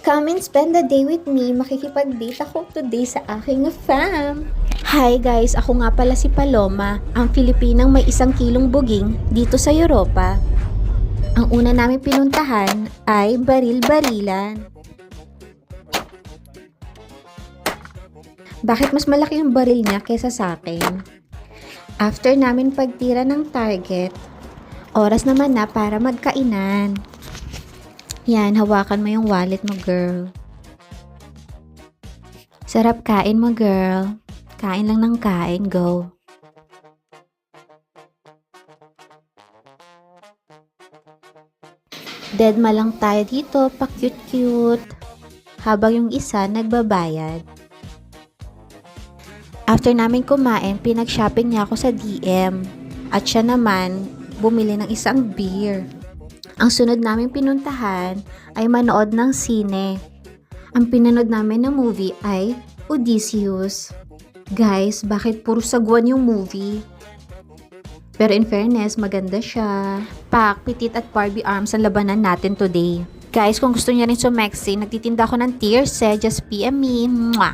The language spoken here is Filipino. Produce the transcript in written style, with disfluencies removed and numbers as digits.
Come and spend the day with me. Makikipag-date ako today sa aking fam. Hi guys, ako nga pala si Paloma, ang Filipinang may 1 kilong buging dito sa Europa. Ang una namin pinuntahan ay Baril-Barilan. Bakit mas malaki yung baril niya kesa sa akin? After namin pagtira ng target, oras naman na para magkainan. Yan, hawakan mo yung wallet mo, girl. Sarap kain mo, girl. Kain lang ng kain, go. Deadma lang tayo dito, pa-cute-cute. Habang yung isa, nagbabayad. After namin kumain, pinag-shopping niya ako sa DM. At siya naman, bumili ng isang beer. Ang sunod naming pinuntahan ay manood ng sine. Ang pinanood namin na movie ay Odysseus. Guys, bakit puro sagwan yung movie? Pero in fairness, maganda siya. Pak, Petite at Barbie Arms ang labanan natin today. Guys, kung gusto niyo rin sumexy, nagtitinda ako ng tears, just PM me. Mwah!